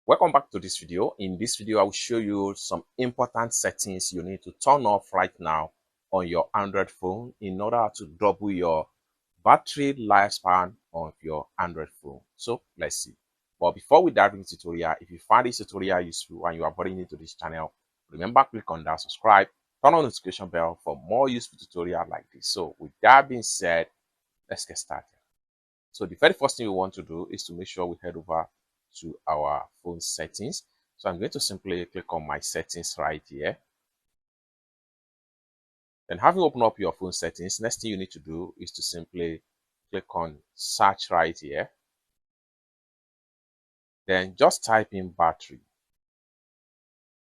Welcome back to this video. In this video, I will show you some important settings you need to turn off right now on your Android phone in order to double your battery lifespan of your Android phone. So let's see. But before we dive into the tutorial, if you find this tutorial useful and you are brand new to this channel, remember click on that subscribe, turn on the notification bell for more useful tutorials like this. So with that being said, let's get started. So the very first thing we want to do is to make sure we head over to our phone settings. So I'm going to simply click on my settings right here. Then having opened up your phone settings, next thing you need to do is to simply click on search right here. Then just type in battery.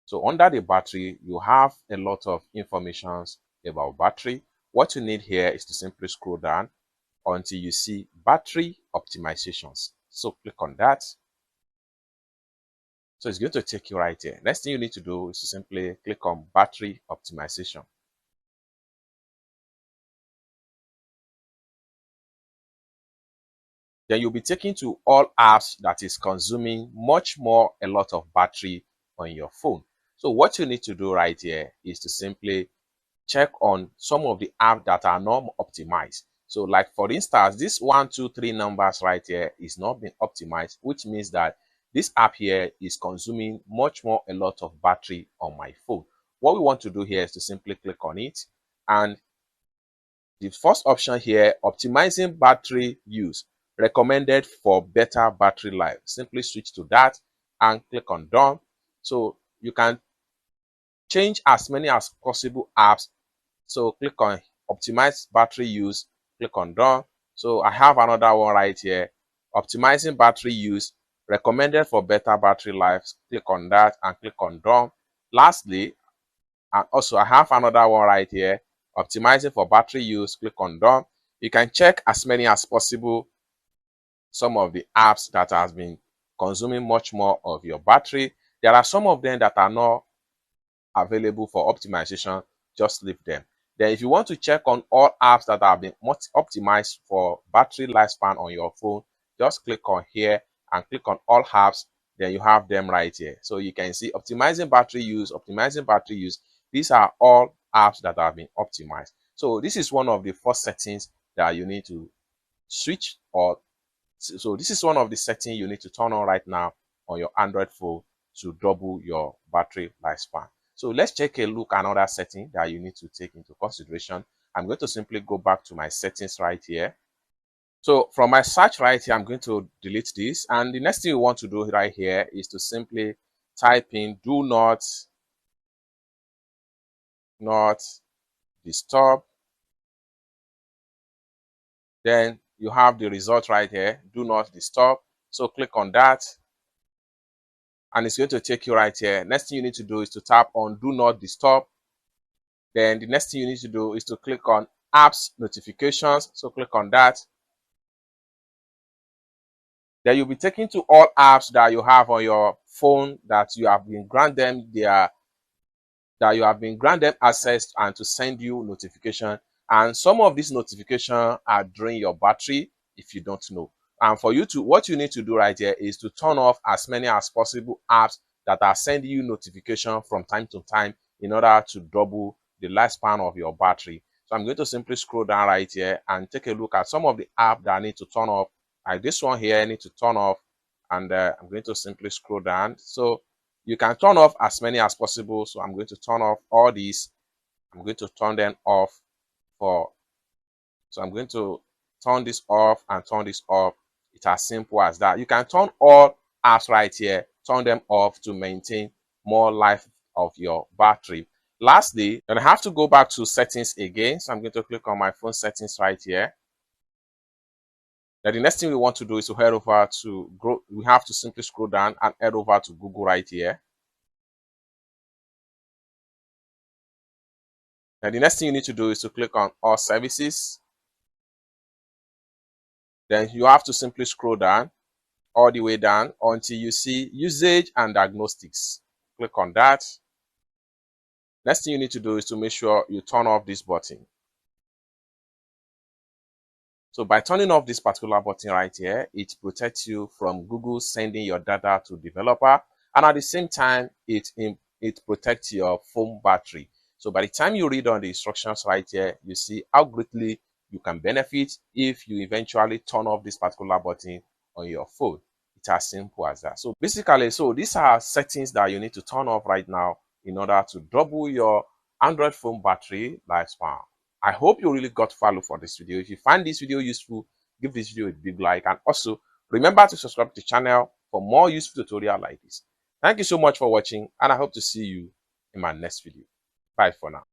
So under the battery, you have a lot of information about battery. What you need here is to simply scroll down until you see battery optimizations. So click on that. So it's going to take you right here. Next thing you need to do is to simply click on battery optimization. Then you'll be taken to all apps that is consuming a lot of battery on your phone. So what you need to do right here is to simply check on some of the apps that are not optimized. So like for instance, this 1, 2, 3 numbers right here is not being optimized, which means that this app here is consuming a lot of battery on my phone. What we want to do here is to simply click on it, and the first option here, optimizing battery use, recommended for better battery life. Simply switch to that and click on done. So you can change as many as possible apps. So click on optimize battery use, click on done. So I have another one right here, optimizing battery use, recommended for better battery life. Click on that and click on done. Lastly, and also I have another one right here, optimizing for battery use. Click on done. You can check as many as possible some of the apps that has been consuming much more of your battery. There are some of them that are not available for optimization. Just leave them. Then if you want to check on all apps that have been optimized for battery lifespan on your phone, just click on here and click on all apps. Then you have them right here. So you can see optimizing battery use, optimizing battery use. These are all apps that have been optimized. So this is one of the first settings that you need to switch, or so this is one of the settings you need to turn on right now on your Android phone to double your battery lifespan. So let's take a look at another setting that you need to take into consideration. I'm going to simply go back to my settings right here. So from my search right here, I'm going to delete this. And the next thing you want to do right here is to simply type in do not disturb. Then you have the result right here, do not disturb. So click on that, and it's going to take you right here. Next thing you need to do is to tap on do not disturb. Then the next thing you need to do is to click on apps notifications. So click on that. Then you'll be taken to all apps that you have on your phone that you have been granted access and to send you notification. And some of these notifications are draining your battery if you don't know. And for you to, what you need to do right here is to turn off as many as possible apps that are sending you notification from time to time in order to double the lifespan of your battery. So I'm going to simply scroll down right here and take a look at some of the apps that I need to turn off. Like this one here, I need to turn off, and I'm going to simply scroll down. So you can turn off as many as possible. So I'm going to turn off all these. I'm going to turn them off so I'm going to turn this off and turn this off. It's as simple as that. You can turn all apps right here, turn them off to maintain more life of your battery. Lastly, then I have to go back to settings again. So I'm going to click on my phone settings right here. Now the next thing we want to do is to head over to we have to simply scroll down and head over to Google right here. Now the next thing you need to do is to click on all services. Then you have to simply scroll down all the way down until you see usage and diagnostics. Click on that. Next thing you need to do is to make sure you turn off this button. So by turning off this particular button right here, it protects you from Google sending your data to developer, and at the same time, it protects your phone battery. So by the time you read on the instructions right here, you see how greatly you can benefit if you eventually turn off this particular button on your phone. It's as simple as that. So basically, so these are settings that you need to turn off right now in order to double your Android phone battery lifespan. I hope you really got value for this video. If you find this video useful, give this video a big like, and also remember to subscribe to the channel for more useful tutorial like this. Thank you so much for watching, and I hope to see you in my next video. Bye for now.